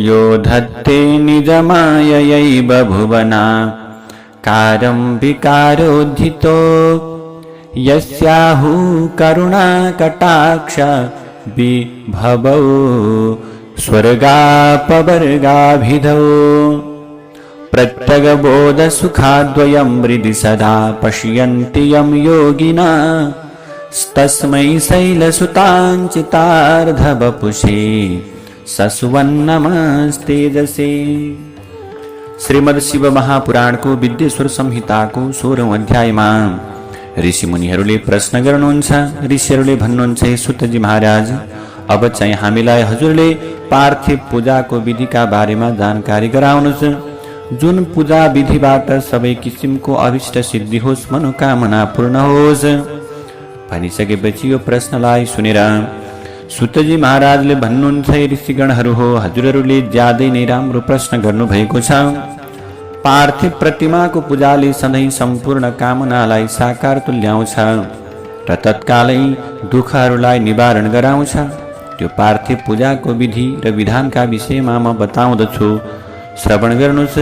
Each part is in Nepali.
यो धत्ते निजमाययैव भुवना कारं विकारोद्धितो यस्याहु करुणा कटाक्ष विभवौ स्वर्गापवर्गाभिधौ प्रत्यगबोधसुखाद्वयं हृदि सदा पश्यन्ति यं योगिना तस्मै शैलसुताञ्चितार्धवपुषे ससुवन्नमस्तेजसे। श्रीमद् शिव महापुराण को विद्येश्वर संहिता को 16औं अध्यायमा ऋषि मुनिहरूले प्रश्न गर्नुहुन्छ। ऋषिहरूले भन्नुहुन्छ, हे सुतजी महाराज, अब चाहिँ हामीलाई हजुरले पार्थिव पूजाको विधिका बारेमा जानकारी गराउनुहोस्, जुन पूजा विधिबाट सबै किसिमको अभिष्ट सिद्धि होस्, मनोकामना पूर्ण होस्। भनिसकेपछि यो प्रश्नलाई सुनेर सुतजी महाराजले भन्नुहुन्छ, हे ऋषिगणहरू हो, हजुरहरूले ज्यादै नै राम्रो प्रश्न गर्नुभएको छ। पार्थिव प्रतिमाको पूजाले सधैँ सम्पूर्ण कामनालाई साकार तुल्याउँछ र तत्कालै दुःखहरूलाई निवारण गराउँछ। त्यो पार्थिव पूजाको विधि र विधानका विषयमा म बताउँदछु, श्रवण गर्नुहोस्।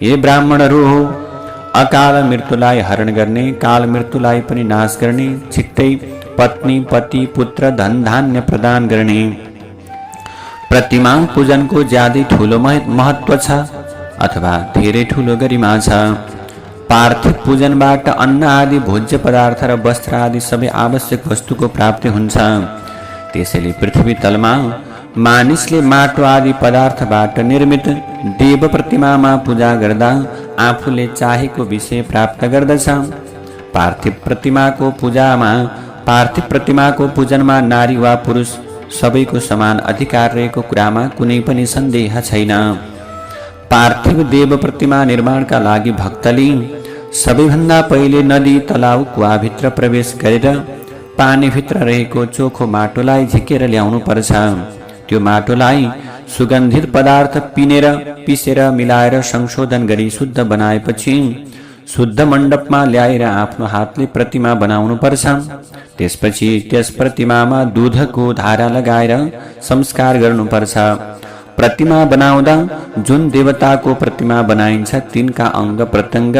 हे ब्राह्मणहरू हो, अकाल मृत्युलाई हरण गर्ने, काल मृत्युलाई पनि नाश गर्ने, छिट्टै पत्नी पति पुत्र धन धान्य प्रदान गर्ने प्रतिमा पूजनको ज्यादै ठुलो महत्व छ अथवा धेरै ठुलो गरिमा छ। पार्थिव पूजनबाट अन्न आदि भोज्य पदार्थ र वस्त्र आदि सबै आवश्यक वस्तुको प्राप्ति हुन्छ। त्यसैले पृथ्वी तलमा मानिसले माटो आदि पदार्थबाट निर्मित देव प्रतिमामा पूजा गर्दा आफूले चाहेको विषय प्राप्त गर्दछ। पार्थिव प्रतिमाको पूजनमा नारी वा पुरुष सबैको समान अधिकार रहेको कुरामा कुनै पनि सन्देह छैन। पार्थिव देव प्रतिमा निर्माणका लागि भक्तले सबैभन्दा पहिले नदी तलाउ कुवाभित्र प्रवेश गरेर पानीभित्र रहेको चोखो माटोलाई झिकेर ल्याउनु पर्छ। त्यो माटोलाई सुगन्धित पदार्थ पिसेर मिलाएर संशोधन गरी शुद्ध बनाएपछि शुद्ध मण्डपमा ल्याएर आफ्नो हातले प्रतिमा बनाउनु पर्छ। त्यसपछि त्यस प्रतिमामा दूधको धारा लगाएर संस्कार गर्नुपर्छ। प्रतिमा बनाउँदा जुन देवताको प्रतिमा बनाइन्छ तिनका अङ्ग प्रत्यङ्ग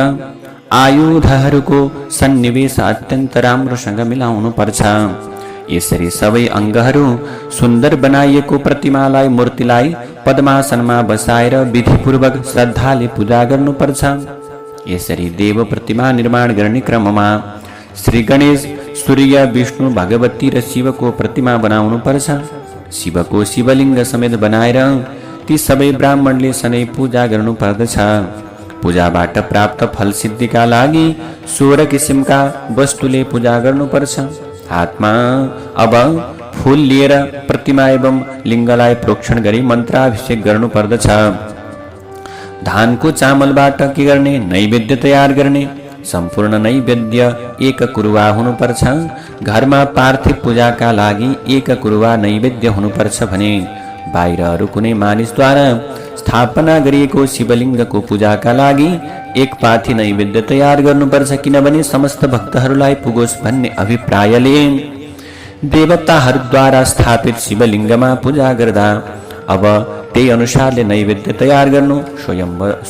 आयुधहरूको सन्निवेश अत्यन्त राम्रोसँग मिलाउनु पर्छ। यसरी सबै अङ्गहरू सुन्दर बनाइएको प्रतिमालाई मूर्तिलाई पद्मासनमा बसाएर विधिपूर्वक श्रद्धाले पूजा गर्नुपर्छ। यसरी देव प्रतिमा निर्माण गर्ने क्रममा श्री गणेश, सूर्य, विष्णु, भगवती र शिवको प्रतिमा बनाउनु पर्छ। शिवको शिवलिङ्ग समेत बनाएर ती सबै ब्राह्मणले सधैँ पूजा गर्नु पर्दछ। पूजाबाट प्राप्त फल सिद्धिका लागि 16 किसिमका वस्तुले पूजा गर्नुपर्छ। हातमा अब फूल लिएर प्रतिमा एवं लिङ्गलाई प्रोक्षण गरी मन्त्राभिषेक गर्नु पर्दछ। धानको चामलबाट के गर्ने? नैवेद्य तयार गर्ने। सम्पूर्ण नैवेद्य एक कुरुवा हुनुपर्छ। घरमा पार्थिव पूजाका लागि एक कुरुवा नैवेद्य हुनुपर्छ भने बाहिर अरू कुनै मानिसद्वारा स्थापना गरिएको शिवलिङ्गको पूजाका लागि एक पाथी नैवेद्य तयार गर्नुपर्छ, किनभने समस्त भक्तहरूलाई पुगोस् भन्ने अभिप्रायले देवताहरूद्वारा स्थापित शिवलिङ्गमा पूजा गर्दा अब त्यही अनुसारले नैवेद्य तयार गर्नु।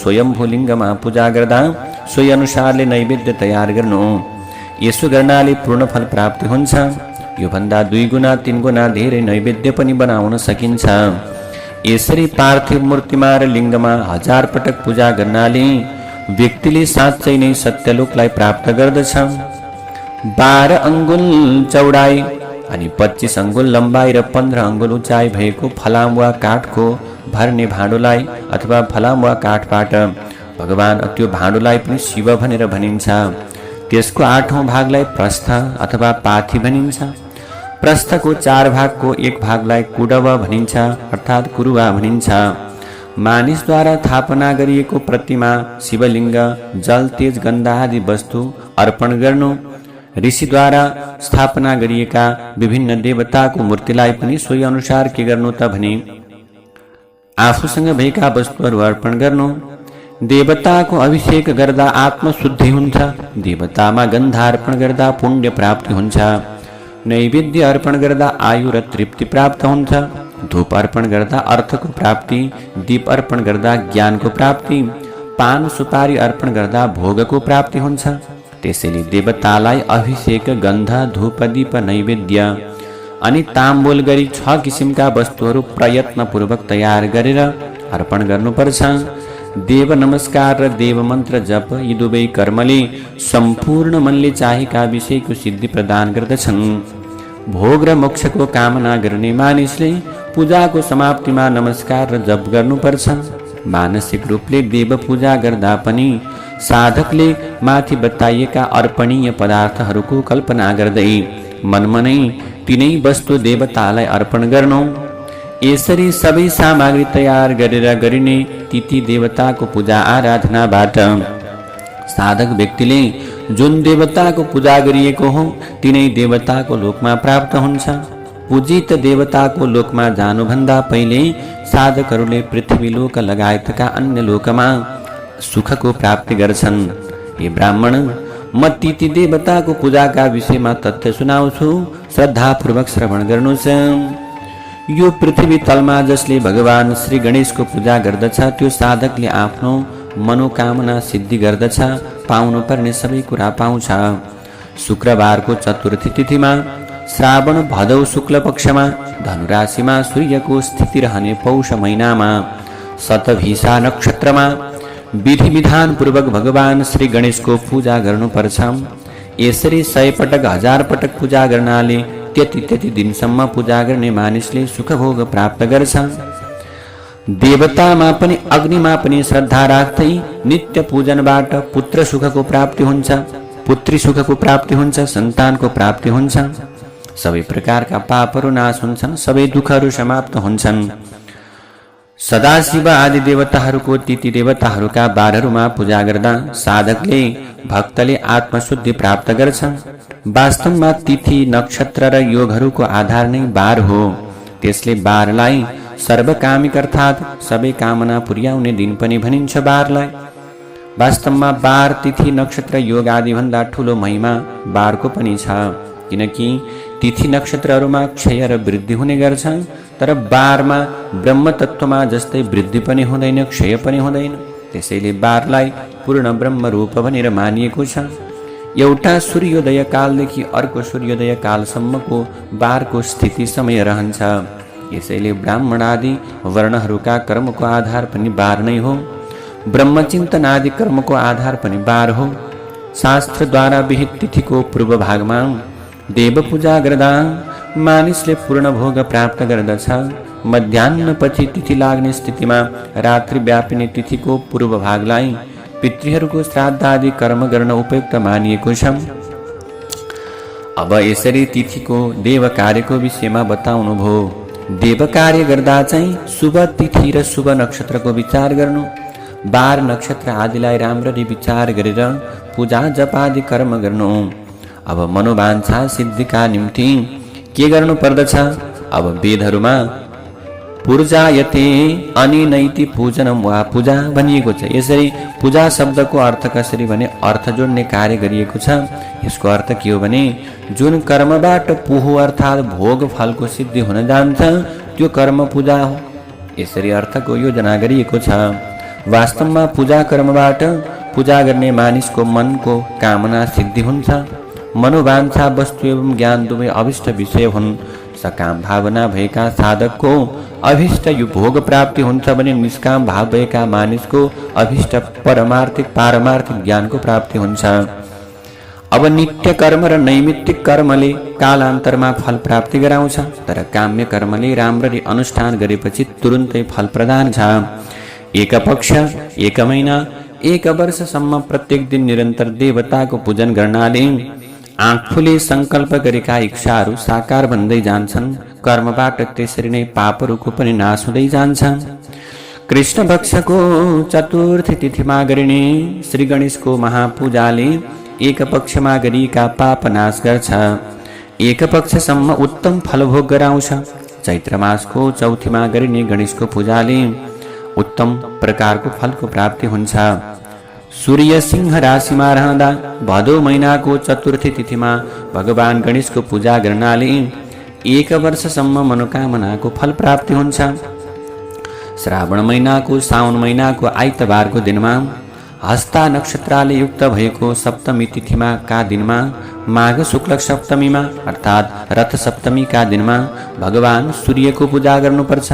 स्वयम्भू लिङ्गमा पूजा गर्दा सोही अनुसारले नैवेद्य तयार गर्नु। यसो गर्नाले पूर्ण फल प्राप्ति हुन्छ। योभन्दा 2 गुणा 3 गुणा धेरै नैवेद्य पनि बनाउन सकिन्छ। यसरी पार्थिव मूर्तिमा र लिङ्गमा 1000 पटक पूजा गर्नाले व्यक्तिले साँच्चै नै सत्यलोकलाई प्राप्त गर्दछ। 12 अङ्गुल चौडाइ अनि 25 अङ्गुल लम्बाइ र 15 अङ्गुल उचाइ भएको फलाम वा काठको भर्ने भाँडोलाई अथवा फलाम वा काठबाट भगवान त्यो भाँडोलाई पनि शिव भनेर भनिन्छ। त्यसको 8औं भागलाई प्रस्थ अथवा पाथी भनिन्छ। प्रस्थको 4 भागको 1 भागलाई कुडव भनिन्छ अर्थात् कुरुवा भनिन्छ। मानिसद्वारा स्थापना गरिएको प्रतिमा, शिवलिङ्ग, जल, तेज, गन्ध आदि वस्तु अर्पण गर्नु। ऋषिद्वारा स्थापना गरिएका विभिन्न देवताको मूर्तिलाई पनि सोही अनुसार के गर्नु त भने आफूसँग भएका वस्तुहरू अर्पण गर्नु। देवताको अभिषेक गर्दा आत्मशुद्धि हुन्छ। देवतामा गन्ध अर्पण गर्दा पुण्य प्राप्ति हुन्छ। नैवेद्य अर्पण गर्दा आयु र तृप्ति प्राप्त हुन्छ। धूप अर्पण गर्दा अर्थको प्राप्ति, दीप अर्पण गर्दा ज्ञानको प्राप्ति, पान सुपारी अर्पण गर्दा भोगको प्राप्ति हुन्छ। त्यसैले देवतालाई अभिषेक, गन्ध, धूप, दीप, नैवेद्य अनि ताम्बूल गरी 6 किसिमका वस्तुहरू प्रयत्नपूर्वक तयार गरेर अर्पण गर्नुपर्छ। देव नमस्कार र देव मन्त्र जप यी दुवै कर्मले सम्पूर्ण मनले चाहेका विषयको सिद्धि प्रदान गर्दछन्। भोग र मोक्षको कामना गर्ने मानिसले पूजाको समाप्तिमा नमस्कार र जप गर्नुपर्छ। मानसिक रूपले देव पूजा गर्दा पनि साधकले माथि बताइएका अर्पणीय पदार्थहरूको कल्पना गर्दै मनमा नै तिनै वस्तु देवतालाई अर्पण गर्नु। यसरी सबै सामग्री तयार गरेर गरिने तिथि देवताको पूजा आराधनाबाट साधक व्यक्तिले जुन देवताको पूजा गरिएको हो तिनै देवताको लोकमा प्राप्त हुन्छ। पूजित देवताको लोकमा जानुभन्दा पहिले साधकहरूले पृथ्वी लोक लगायतका अन्य लोकमा सुखको प्राप्ति गर्छन्। हे ब्राह्मण, म तिथि देवताको पूजाका विषयमा तथ्य सुनाउँछु, श्रद्धापूर्वक श्रवण गर्नुहोस्। यो पृथ्वी तलमा जसले भगवान श्री गणेशको पूजा गर्दछ त्यो साधकले आफ्नो मनोकामना सिद्धि गर्दछ, पाउनुपर्ने सबै कुरा पाउँछ। शुक्रबारको चतुर्थी तिथिमा श्रावण भदौ शुक्ल पक्षमा धनुराशिमा सूर्यको स्थिति रहने पौष महिनामा शतभिषा नक्षत्रमा विधि विधान पूर्वक भगवान श्री गणेशको पूजा गर्नुपर्छ। यसरी 100 पटक 1000 पटक पूजा गर्नाले त्यति दिनसम्म पूजा गर्ने मानिसले सुखभोग प्राप्त गर्छ। देवतामा पनि अग्निमा पनि श्रद्धा राख्दै नित्य पूजनबाट पुत्र सुखको प्राप्ति हुन्छ, पुत्री सुखको प्राप्ति हुन्छ, सन्तानको प्राप्ति हुन्छ। सबै प्रकारका पापहरू नाश हुन्छन्, सबै दुःखहरू समाप्त हुन्छन्। सदाशिव आदि देवताहरूको तिथि देवताहरूका बारहरूमा पूजा गर्दा साधकले भक्तले आत्मशुद्धि प्राप्त गर्छ। वास्तवमा तिथि नक्षत्र र योगहरूको आधार नै बार हो। त्यसले बारलाई सर्वकामिक अर्थात् सबै कामना पुर्याउने दिन पनि भनिन्छ बारलाई। वास्तवमा बार तिथि नक्षत्र योग आदि भन्दा ठुलो महिमा बारको पनि छ, किनकि तिथि नक्षत्रहरूमा क्षय र वृद्धि हुने गर्छ, तर बारमा ब्रह्म तत्वमा जस्तै वृद्धि पनि हुँदैन, क्षय पनि हुँदैन। त्यसैले बारलाई पूर्ण ब्रह्म रूप भनेर मानिएको छ। एउटा सूर्योदय कालदेखि अर्को सूर्योदय कालसम्मको बारको स्थिति समय रहन्छ। यसैले ब्राह्मण आदि वर्णहरूका कर्मको आधार पनि बार नै हो। ब्रह्मचिन्तन आदि कर्मको आधार पनि बार हो। शास्त्रद्वारा विहित तिथिको पूर्व भागमा देव पूजा गर्दा मानिसले पूर्ण भोग प्राप्त गर्दछ। मध्याह्नपछि तिथि लाग्ने स्थितिमा रात्रि व्यापिने तिथिको पूर्व भागलाई पितृहरूको श्राद्ध आदि कर्म गर्न उपयुक्त मानिएको छ। अब यसरी तिथिको देव कार्यको विषयमा बताउनु भयो। देव कार्य गर्दा चाहिँ शुभ तिथि र शुभ नक्षत्रको विचार गर्नु, बार नक्षत्र आदिलाई राम्ररी विचार गरेर पूजा जप आदि कर्म गर्नु। अब मनोवाञ्छा सिद्धिका निम्ति के गर्नु पर्दछ? अब वेदहरूमा पूजायते अनिनैति पूजनम वा पूजा भनिएको छ। यसरी पूजा शब्दको अर्थ कसरी भने अर्थ जोड्ने कार्य गरिएको छ। यसको अर्थ के हो भने जुन कर्मबाट पुह अर्थात् भोग फलको सिद्धि हुन जान्छ त्यो कर्म पूजा हो। यसरी अर्थको योजना गरिएको छ। वास्तवमा पूजा कर्मबाट पूजा गर्ने मानिसको मनको कामना सिद्धि हुन्छ। मनोवाञ्छा वस्तु एवं ज्ञान दुवै अभिष्ट विषय हुन्। सकाम भावना भएका साधकको अभिष्ट यो भोग प्राप्ति हुन्छ भने निष्काम भाव भएका मानिसको अभिष्ट पारमार्थिक ज्ञानको प्राप्ति हुन्छ। अब नित्य कर्म र नैमित्तिक कर्मले कालान्तरमा फल प्राप्ति गराउँछ, तर काम्य कर्मले राम्ररी अनुष्ठान गरेपछि तुरुन्तै फल प्रदान छ। एक पक्ष, एक महिना, एक वर्षसम्म प्रत्येक दिन निरन्तर देवताको पूजन गर्नाले आफूले संकल्प गरेका इच्छाहरू साकार बन्दै जान्छन्। कर्मबाट त्यसरी नै पापहरूको पनि नाश हुँदै जान्छ। कृष्ण पक्षको चतुर्थी तिथिमा गरिने श्री गणेशको महापूजाले एक पक्षमा गरिएका पाप नाश गर्छ। एक पक्षसम्म उत्तम फलभोग गराउँछ। चैत्र मासको चौथीमा गरिने गणेशको पूजाले उत्तम प्रकारको फलको प्राप्ति हुन्छ। सूर्य सिंह राशिमा रहँदा भदौ महिनाको चतुर्थी तिथिमा भगवान गणेशको पूजा गर्नाले 1 वर्षसम्म मनोकामनाको फल प्राप्ति हुन्छ। श्रावण महिनाको साउन महिनाको आइतबारको दिनमा हस्ता नक्षत्रले युक्त भएको सप्तमी तिथिमा का दिनमा माघ शुक्ल सप्तमीमा अर्थात् रथ सप्तमीका दिनमा भगवान सूर्यको पूजा गर्नुपर्छ।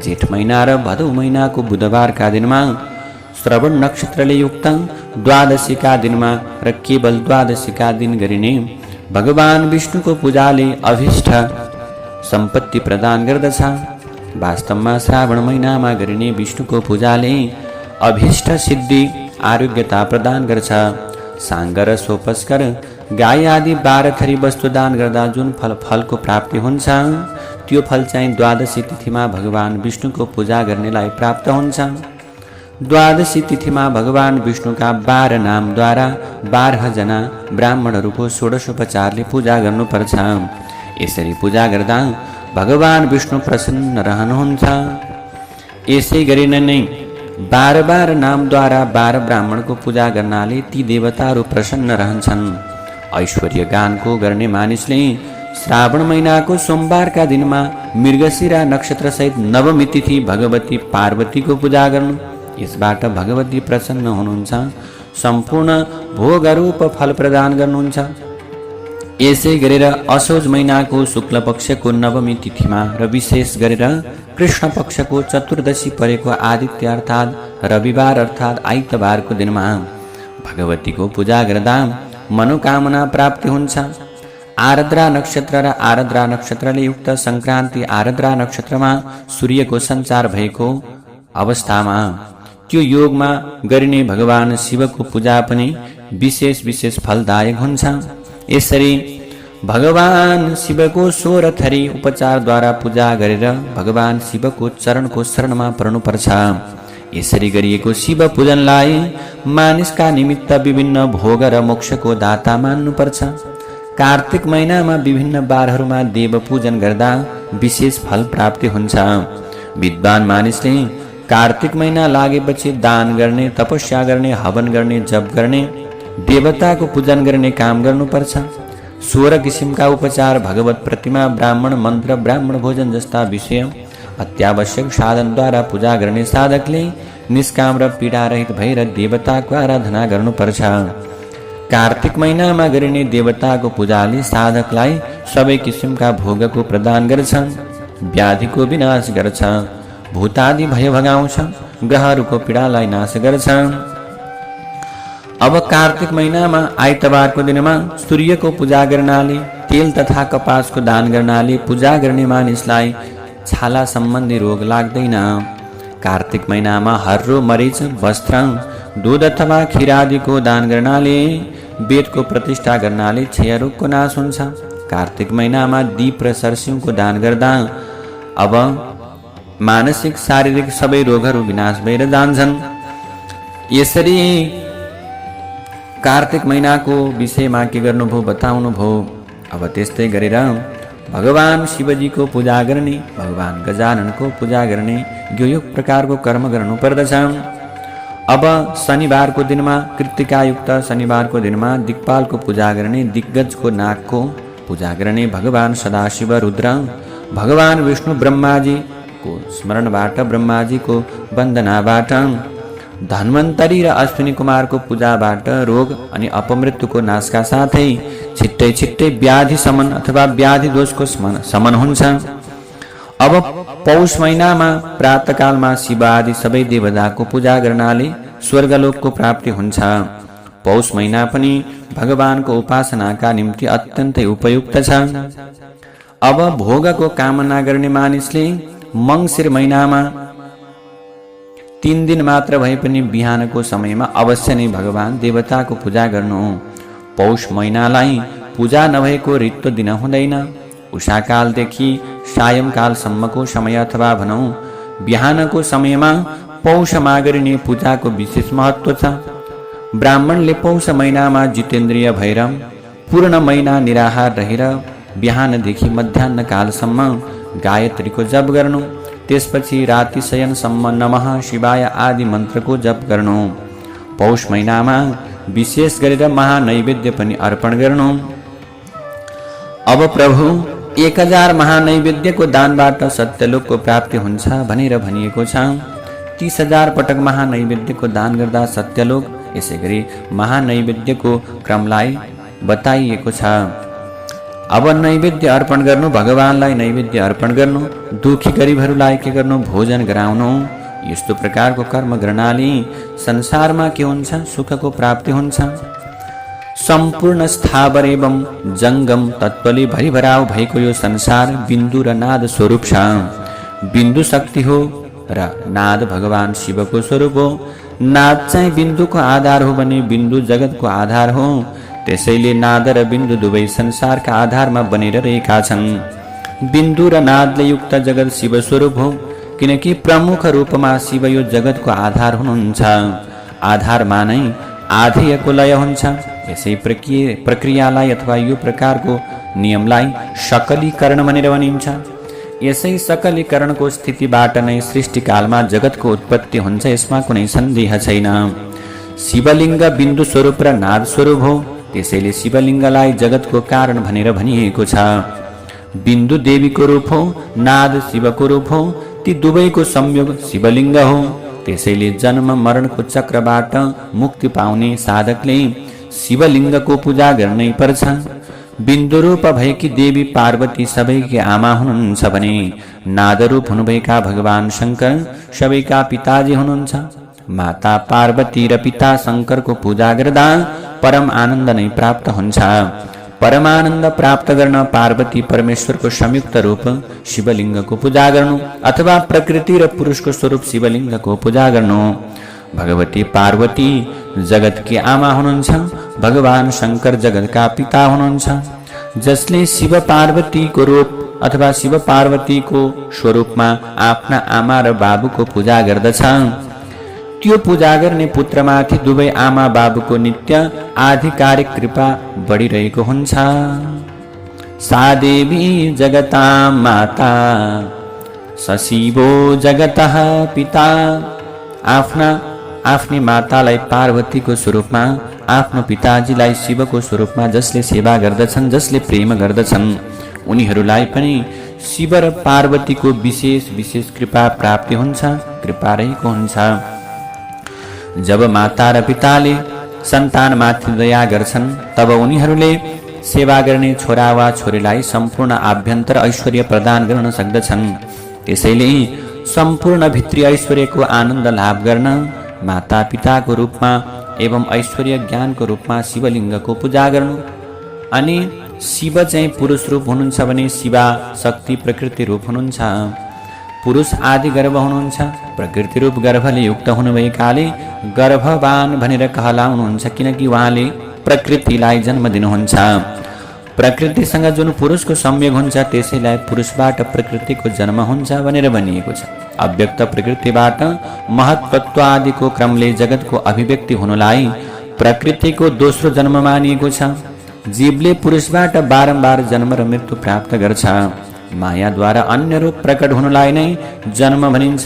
जेठ महिना र भदौ महिनाको बुधबारका दिनमा श्रवण नक्षत्रले युक्त द्वादशीका दिनमा र केवल द्वादशीका दिन गरिने भगवान विष्णुको पूजाले अभिष्ट सम्पत्ति प्रदान गर्दछ। वास्तवमा श्रावण महिनामा गरिने विष्णुको पूजाले अभिष्ट सिद्धि आरोग्यता प्रदान गर्छ। साङ्गर सोपस्कर गाई आदि 12 थरी वस्तु दान गर्दा जुन फलको प्राप्ति हुन्छ त्यो फल चाहिँ द्वादशी तिथिमा भगवान विष्णुको पूजा गर्नेलाई प्राप्त हुन्छ। द्वादशी तिथिमा भगवान विष्णुका 12 नामद्वारा 12 जना ब्राह्मणहरूको षोडशोपचारले पूजा गर्नुपर्छ। यसरी पूजा गर्दा भगवान विष्णु प्रसन्न रहनुहुन्छ। यसै गरी नै 12 नामद्वारा 12 ब्राह्मणको पूजा गर्नाले ती देवताहरू प्रसन्न रहन्छन्। ऐश्वर्य गानको गर्ने मानिसले श्रावण महिनाको सोमबारका दिनमा मृगशिरा नक्षत्रसहित नवमी तिथि भगवती पार्वतीको पूजा गर्नु। यसबाट भगवती प्रसन्न हुनुहुन्छ, सम्पूर्ण भोगरूप फल प्रदान गर्नुहुन्छ। यसै गरेर असोज महिनाको शुक्ल पक्षको नवमी तिथिमा र विशेष गरेर कृष्ण पक्षको चतुर्दशी परेको आदित्य अर्थात् रविवार अर्थात् आइतबारको दिनमा भगवतीको पूजा गर्दा मनोकामना प्राप्ति हुन्छ। आरद्रा नक्षत्र र आरद्रा नक्षत्रले युक्त संक्रान्ति आरद्रा नक्षत्रमा सूर्यको सञ्चार भएको अवस्थामा त्यो योगमा गरिने भगवान शिवको पूजा पनि विशेष फलदायक हुन्छ। यसरी भगवान शिवको 16 थरी उपचारद्वारा पूजा गरेर भगवान शिवको चरणको शरणमा पर्नुपर्छ। यसरी गरिएको शिव पूजनलाई मानिसका निमित्त विभिन्न भोग र मोक्षको दाता मान्नुपर्छ। कार्तिक महिनामा विभिन्न बारहरूमा देव पूजन गर्दा विशेष फल प्राप्ति हुन्छ। विद्वान मानिसले कार्तिक महिना लागेपछि दान गर्ने, तपस्या गर्ने, हवन गर्ने, जप गर्ने, देवताको पूजन गर्ने काम गर्नुपर्छ। 16 किसिमका उपचार, भगवत प्रतिमा, ब्राह्मण मन्त्र, ब्राह्मण भोजन जस्ता विषय अत्यावश्यक साधनद्वारा पूजा गर्ने साधकले निष्काम र पीडारहित भएर देवताको आराधना गर्नुपर्छ। कार्तिक महिनामा गरिने देवताको पूजाले साधकलाई सबै किसिमका भोगको प्रदान गर्छ, व्याधिको विनाश गर्छ, भूतादि भय भगाउँछ, ग्रहहरूको पीडालाई नाश गर्छ। अब कार्तिक महिनामा आइतबारको दिनमा सूर्यको पूजा गर्नाले, तेल तथा कपासको दान गर्नाले पूजा गर्ने मानिसलाई छाला सम्बन्धी रोग लाग्दैन। कार्तिक महिनामा हर्रो, मरिच, वस्त्र, दूध अथवा खिरादीको दान गर्नाले, वेदको प्रतिष्ठा गर्नाले क्षयरोगको नाश हुन्छ। कार्तिक महिनामा दीप र सरस्यूको दान गर्दा अब मानसिक शारीरिक सबै रोगहरू विनाश भएर जान्छन्। यसरी कार्तिक महिनाको विषयमा के गर्नुभयो बताउनुभयो। अब त्यस्तै गरेर भगवान शिवजीको पूजा गर्ने, भगवान गजाननको पूजा गर्ने यो प्रकारको कर्म गर्नु पर्दछ। अब शनिबारको दिनमा, कृत्तिकायुक्त शनिबारको दिनमा दिक्पालको पूजा गर्ने, दिग्गजको नागको पूजा गर्ने, भगवान सदाशिव रुद्र, भगवान विष्णु ब्रह्माजीको स्मरणबाट, ब्रह्माजीको वन्दनाबाट, धन्वन्तरी र अश्विनी कुमारको पूजाबाट रोग अनि अपमृत्युको नाशका साथै छिट्टै व्याधि शमन अथवा व्याधि दोषको शमन हुन्छ। अब पौष महिनामा प्रातःकालमा शिव आदि सबै देवताको पूजा गर्नाले स्वर्गलोकको प्राप्ति हुन्छ। पौष महिना पनि भगवानको उपासनाका निम्ति अत्यन्तै उपयुक्त छ। अब भोगको कामना गर्ने मानिसले मङ्सिर महिनामा 3 दिन मात्र भए पनि बिहानको समयमा अवश्य नै भगवान देवताको पूजा गर्नु। पौष महिनालाई पूजा नभएको रित्तो दिन हुँदैन। उषाकालदेखि सायंकालसम्मको समय अथवा भनौँ बिहानको समयमा पौषमा गरिने पूजाको विशेष महत्त्व छ। ब्राह्मणले पौष महिनामा जितेन्द्रिय भएर पूर्ण महिना निराहार रहेर बिहानदेखि मध्याह्नकालसम्म गायत्रीको जप गर्नु, त्यसपछि राति शयनसम्म नमः शिवाय आदि मन्त्रको जप गर्नु। पौष महिनामा विशेष गरेर महानैवेद्य पनि अर्पण गर्नु। अब प्रभु 1000 महानैवेद्यको दानबाट सत्यलोकको प्राप्ति हुन्छ भनेर भनिएको छ। 30,000 पटक महानैवेद्यको दान गर्दा सत्यलोक, यसै गरी महानैवेद्यको क्रमलाई बताइएको छ। अब नैवेद्य अर्पण गर्नु, भगवानलाई नैवेद्य अर्पण गर्नु, दुखी गरिबहरूलाई के गर्नु, भोजन गराउनु। यस्तो प्रकारको कर्म गर्नाले संसारमा के हुन्छ, सुखको प्राप्ति हुन्छ। सम्पूर्ण स्थावर एवं जङ्गम तत्त्वले भरिभराउ भएको यो संसार बिन्दु र नाद स्वरूप छ। बिन्दु शक्ति हो र नाद भगवान शिवको स्वरूप हो। नाद चाहिँ बिन्दुको आधार हो भने बिन्दु जगतको आधार हो। त्यसैले नाद र बिन्दु दुवै संसारका आधारमा बनेर रहेका छन्। बिन्दु र नादले युक्त जगत शिव स्वरूप हो, किनकि प्रमुख रूपमा शिव यो जगतको आधार हुनुहुन्छ। आधारमा नै आधेयको लय हुन्छ। यसै प्रक्रियालाई अथवा यो प्रकारको नियमलाई सकलीकरण भनेर भनिन्छ। यसै सकलीकरणको स्थितिबाट नै सृष्टिकालमा जगतको उत्पत्ति हुन्छ, यसमा कुनै सन्देह छैन। शिवलिङ्ग बिन्दु स्वरूप र नाद स्वरूप हो, त्यसैले शिवलिङ्गलाई जगतको कारण भनेर भनिएको छ। बिन्दु देवीको रूप हो, नाद शिवको रूप हो, ती दुवैको संयोग शिवलिङ्ग हो। त्यसैले जन्म मरणको चक्रबाट मुक्ति पाउने साधकले शिवलिङ्गको पूजा गर्नै पर्छ। बिन्दु रूप भएकी देवी पार्वती सबैकी आमा हुनुहुन्छ भने नादरूप हुनुभएका भगवान शङ्कर सबैका पिताजी हुनुहुन्छ। माता पार्वती र पिता शङ्करको पूजा गर्दा परम आनन्द नै प्राप्त हुन्छ। परमानन्द प्राप्त गर्न पार्वती परमेश्वरको संयुक्त रूप शिवलिङ्गको पूजा गर्नु अथवा प्रकृति र पुरुषको स्वरूप शिवलिङ्गको पूजा गर्नु। भगवती पार्वती जगतकी आमा हुनुहुन्छ। भगवान शङ्कर जगतका पिता हुनुहुन्छ। जसले शिव पार्वतीको रूप अथवा शिव पार्वतीको स्वरूपमा आफ्ना आमा र बाबुको पूजा गर्दछ, त्यो पूजा गर्ने पुत्रमाथि दुवै आमा बाबुको नित्य आधिकारिक कृपा बढिरहेको हुन्छ। सा देवी जगता माता सशिवो जगतः पिता। आफ्नी मातालाई पार्वतीको स्वरूपमा, आफ्नो पिताजीलाई शिवको स्वरूपमा जसले सेवा गर्दछन्, जसले प्रेम गर्दछन्, उनीहरूलाई पनि शिव र पार्वतीको विशेष कृपा प्राप्ति हुन्छ, कृपा रहेको हुन्छ। जब माता र पिताले सन्तानमाथि दया गर्छन्, तब उनीहरूले सेवा गर्ने छोरा वा छोरीलाई सम्पूर्ण आभ्यन्तर ऐश्वर्य प्रदान गर्न सक्दछन्। त्यसैले सम्पूर्ण भित्री ऐश्वर्यको आनन्द लाभ गर्न माता पिताको रूपमा एवं ऐश्वर्य ज्ञानको रूपमा शिवलिङ्गको पूजा गर्नु। अनि शिव चाहिँ पुरुष रूप हुनुहुन्छ भने शिवा शक्ति प्रकृति रूप हुनुहुन्छ। पुरुष आदि गर्भ हुनुहुन्छ। प्रकृति रूप गर्भले युक्त हुनुभएकाले गर्भवान भनेर कहलाउनुहुन्छ, किनकि उहाँले प्रकृतिलाई जन्म दिनुहुन्छ। प्रकृतिसँग जुन पुरुषको संयोग हुन्छ त्यसैलाई पुरुषबाट प्रकृतिको जन्म हुन्छ भनेर भनिएको छ। अव्यक्त प्रकृतिबाट महत्त्व आदिको क्रमले जगतको अभिव्यक्ति हुनुलाई प्रकृतिको दोस्रो जन्म मानिएको छ। जीवले पुरुषबाट बारम्बार जन्म र मृत्यु प्राप्त गर्छ। मायाद्वारा अन्य रूप प्रकट हुनुलाई नै जन्म भनिन्छ।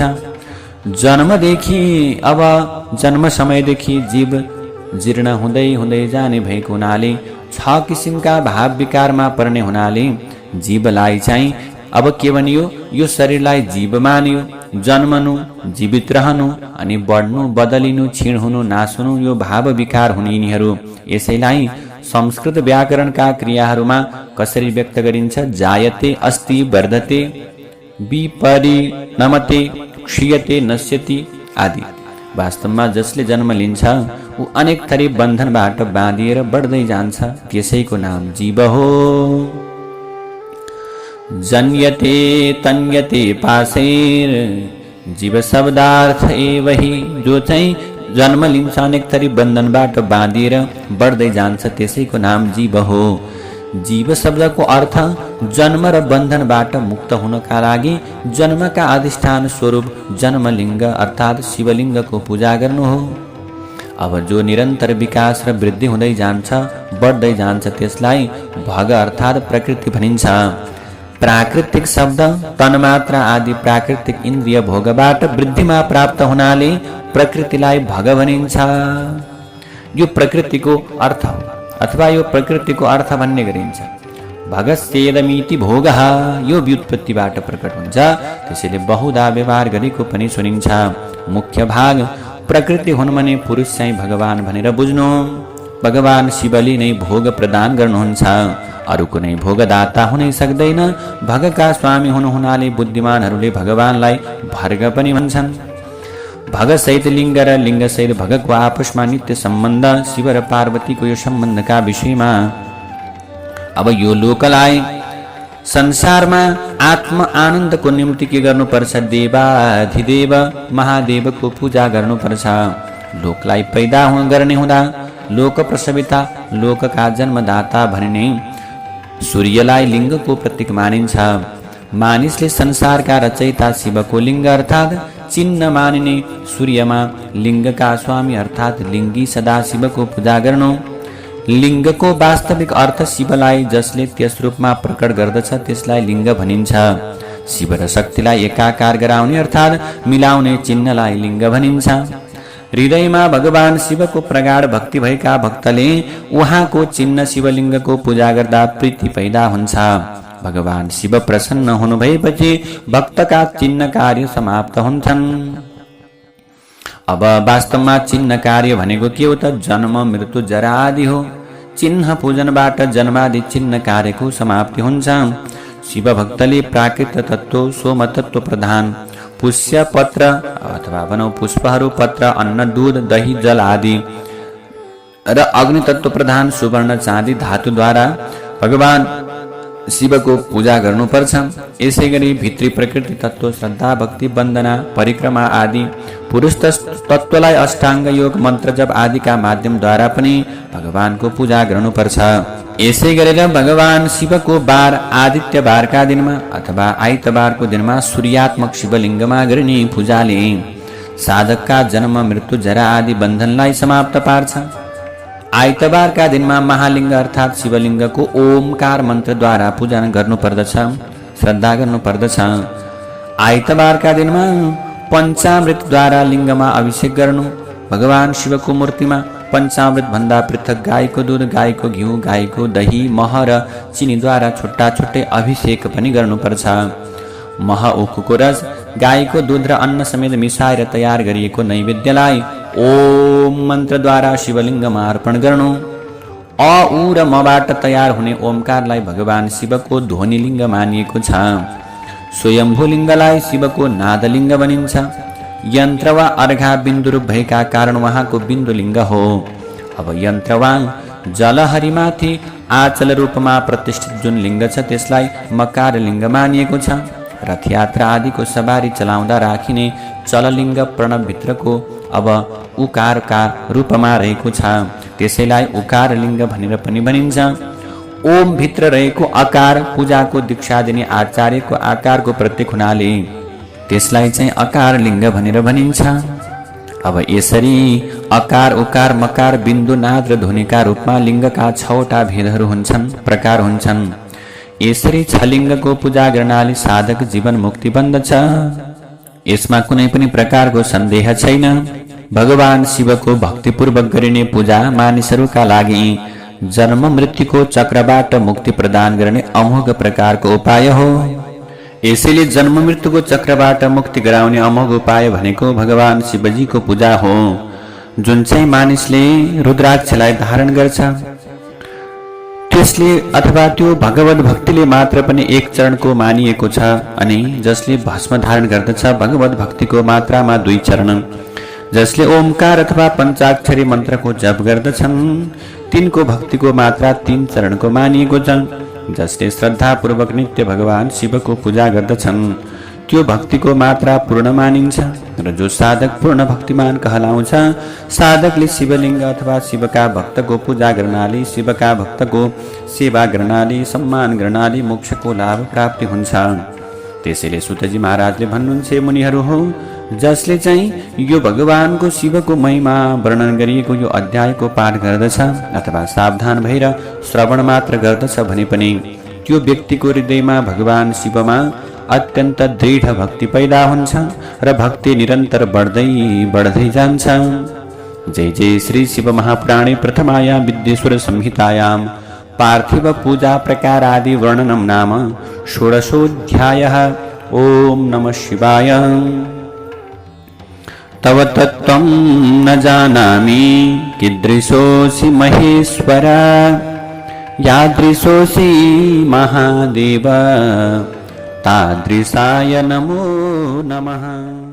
जन्मदेखि अब जन्म समयदेखि जीव जीर्ण हुँदै हुँदै जाने भएको हुनाले 6 किसिमका भाव विकारमा पर्ने हुनाले जीवलाई चाहिँ अब के भनियो, यो शरीरलाई जीव मानियो। जन्मनु, जीवित रहनु अनि बढ्नु, बदलिनु, क्षीण हुनु, नाश हुनु, यो भाव विकार हुने यिनीहरू। यसैलाई संस्कृत व्याकरणका क्रियाहरूमा कसरी व्यक्त गरिन्छ? जायते, अस्ति, वर्धते, विपरिणमते, क्षीयते, नश्यति आदि। वास्तवमा जसले जन्म लिन्छ ऊ अनेक थरी बन्धनबाट बाँधिएर बढ्दै जान्छ, त्यसैको नाम जीव हो। जन्यते तन्यते पाशेर, जीव शब्दार्थ वही, जो चाहिँ जन्म लिन्छ अनेक थरी बन्धनबाट बाँधिएर बढ्दै जान्छ, त्यसैको नाम जीव हो। जीव शब्दको अर्थ जन्म र बन्धनबाट मुक्त हुनका लागि जन्मका अधिष्ठान स्वरूप जन्मलिङ्ग अर्थात् शिवलिङ्गको पूजा गर्नु हो। अब जो निरन्तर विकास र वृद्धि हुँदै जान्छ, बढ्दै जान्छ, त्यसलाई भग अर्थात् प्रकृति भनिन्छ। प्राकृतिक शब्द तन्मात्रा आदि प्राकृतिक इन्द्रिय भोगबाट वृद्धिमा प्राप्त हुनाले प्रकृतिलाई भग भनिन्छ। यो प्रकृतिको अर्थ अथवा यो प्रकृतिको अर्थ भन्ने गरिन्छ। भगस्येदमिति भोगः, यो व्युत्पत्तिबाट प्रकट हुन्छ। त्यसैले बहुधा व्यवहार गरेको पनि सुनिन्छ। मुख्य भाग प्रकृति हुन् भने पुरुष चाहिँ भगवान भनेर बुझ्नु। भगवान शिवले नै भोग प्रदान गर्नुहुन्छ, अरू कुनै भोगदाता हुनै सक्दैन। भगका स्वामी हुनु हुनाले बुद्धिमानहरूले भगवानलाई भर्ग पनि भन्छन्। भगसहित लिङ्ग र लिङ्गसहित भगको आपसमा नित्य सम्बन्ध, शिव र पार्वतीको यो सम्बन्धका विषयमा अब यो लोकलाई संसारमा आत्म आनन्दको निम्ति के गर्नुपर्छ? देवाधिदेव महादेवको पूजा गर्नुपर्छ। लोकलाई पैदा गर्ने हुँदा लोक प्रसविता, लोकका जन्मदाता भनिने सूर्यलाई लिङ्गको प्रतीक मानिन्छ। मानिसले संसारका रचयिता शिवको लिङ्ग अर्थात् चिन्ह मानिने सूर्यमा लिङ्गका स्वामी अर्थात् लिङ्गी सदाशिवको पूजा गर्नु। लिङ्गको वास्तविक अर्थ शिवलाई जसले त्यस रूपमा प्रकट गर्दछ त्यसलाई लिङ्ग भनिन्छ। शिव र शक्तिलाई एकाकार गराउने अर्थात् मिलाउने चिन्हलाई लिङ्ग भनिन्छ। हृदयमा भगवान शिवको प्रगाढ भक्ति भएका भक्तले उहाँको चिन्ह शिवलिङ्गको पूजा गर्दा प्रीति पैदा हुन्छ। भगवान शिव प्रसन्न हुनु भएपछि भक्तका चिन्ह कार्य समाप्त हुन्छन्। अब वास्तवमा चिन्ह कार्य भनेको के हो त? जन्म मृत्यु जरा आदि हो। चिन्ह पूजनबाट जन्मादि चिन्ह कार्यको समाप्ति हुन्छ। शिव भक्तले प्राकृत तत्व, सोम तत्व प्रधान पुष्य पत्र अथवा भनौँ पुष्पहरू, पत्र, अन्न, दूध, दही, जल आदि र अग्नि तत्व प्रधान सुवर्ण, चाँदी, धातुद्वारा भगवान शिवको पूजा गर्नुपर्छ। यसै गरी भित्री प्रकृति तत्व, श्रद्धा, भक्ति, वन्दना, परिक्रमा आदि पुरुष तत्वलाई अष्टाङ्ग योग, मन्त्र जप आदिका माध्यमद्वारा पनि भगवानको पूजा गर्नुपर्छ। यसै गरेर भगवान शिवको बार आदित्यबारका दिनमा अथवा आइतबारको दिनमा सूर्यात्मक शिवलिङ्गमा गरिने पूजाले साधकका जन्म मृत्यु जरा आदि बन्धनलाई समाप्त पार्छ। आइतबारका दिनमा महालिङ्ग अर्थात् शिवलिङ्गको ओमकार मन्त्रद्वारा पूजन गर्नुपर्दछ, श्रद्धा गर्नुपर्दछ। आइतबारका दिनमा पञ्चामृतद्वारा लिङ्गमा अभिषेक गर्नु। भगवान शिवको मूर्तिमा पञ्चामृत भन्दा पृथक गाईको दुध, गाईको घिउ, गाईको दही, मह र चिनीद्वारा छुट्टा छुट्टै अभिषेक पनि गर्नुपर्छ। मह, उखुको रस, गाईको दुध र अन्न समेत मिसाएर तयार गरिएको नैवेद्यलाई ओम मन्त्रद्वारा शिवलिङ्गमा अर्पण गर्नु। अ, उ र मबाट तयार हुने ओमकारलाई भगवान शिवको ध्वनिलिङ्ग मानिएको छ। स्वयम्भूलिङ्गलाई शिवको नादलिङ्ग भनिन्छ। यन्त्र वा अर्घा बिन्दुरूप भएका कारण उहाँको बिन्दुलिङ्ग हो। अब यन्त्र वा जलहरीमाथि आचल रूपमा प्रतिष्ठित जुन लिङ्ग छ त्यसलाई मकार लिङ्ग मानिएको छ। रथयात्रा आदिको सवारी चलाउँदा राखिने चललिङ्ग प्रणवभित्रको अब उकारका रूपमा रहेको छ, त्यसैलाई उकार लिङ्ग भनेर पनि भनिन्छ। ओम भित्र रहेको अकार पूजाको दीक्षा दिने आचार्यको आकारको प्रतीक हुनाले त्यसलाई चाहिँ अकार लिङ्ग भनेर भनिन्छ। अब यसरी अकार, उकार, मकार, बिन्दु, नाद र ध्वनिका रूपमा लिङ्गका 6वटा भेदहरू हुन्छन्, प्रकार हुन्छन्। यसरी छलिङ्गको पूजा गर्नाले साधक जीवन मुक्ति बन्दछ। यसमा कुनै पनि प्रकारको सन्देह छैन। भगवान शिवको भक्तिपूर्वक गरिने पूजा मानिसहरूका लागि जन्म मृत्युको चक्रबाट मुक्ति प्रदान गर्ने अमोघ प्रकारको उपाय हो। यसैले जन्म मृत्युको चक्रबाट मुक्ति गराउने अमोघ उपाय भनेको भगवान शिवजीको पूजा हो, जुन चाहिँ मानिसले रुद्राक्षलाई धारण गर्छ त्यसले अथवा त्यो भगवत भक्तिले मात्र पनि एक चरणको मानिएको छ, अनि जसले भस्म धारण गर्दछ भगवत भक्तिको मात्रामा 2 चरण, जसले ओमकार अथवा पञ्चाक्षरी मन्त्रको जप गर्दछन् तिनको भक्तिको मात्रा 3 चरणको मानिएको छ। जसले श्रद्धापूर्वक नित्य भगवान शिवको पूजा गर्दछन् त्यो भक्तिको मात्रा पूर्ण मानिन्छ र जो साधक पूर्ण भक्तिमान कहलाउँछ। साधकले शिवलिङ्ग अथवा शिवका भक्तको पूजा गर्नाले, शिवका भक्तको सेवा गर्नाले, सम्मान गर्नाले मोक्षको लाभ प्राप्ति हुन्छ। त्यसैले सुतजी महाराजले भन्नुहुन्छ, मुनिहरू हो जसले चाहिँ यो भगवानको शिवको महिमा वर्णन गरिएको यो अध्यायको पाठ गर्दछ अथवा सावधान भएर श्रवण मात्र गर्दछ भने पनि त्यो व्यक्तिको हृदयमा भगवान शिवमा अत्यन्त दृढ भक्ति पैदा हुन्छ र भक्ति निरन्तर बढ्दै बढ्दै जान्छ। जय जय श्री शिव महापुराणे प्रथमायां विद्येश्वर संहितायां पार्थिव पूजा प्रकारादि वर्णनं नाम षोडशोऽध्यायः। ओम नमः शिवाय। तव तत्त्वं न जानामि कीदृशोऽसि महेश्वर, यादृशोऽसि महादेव तादृशाय नमो नमः।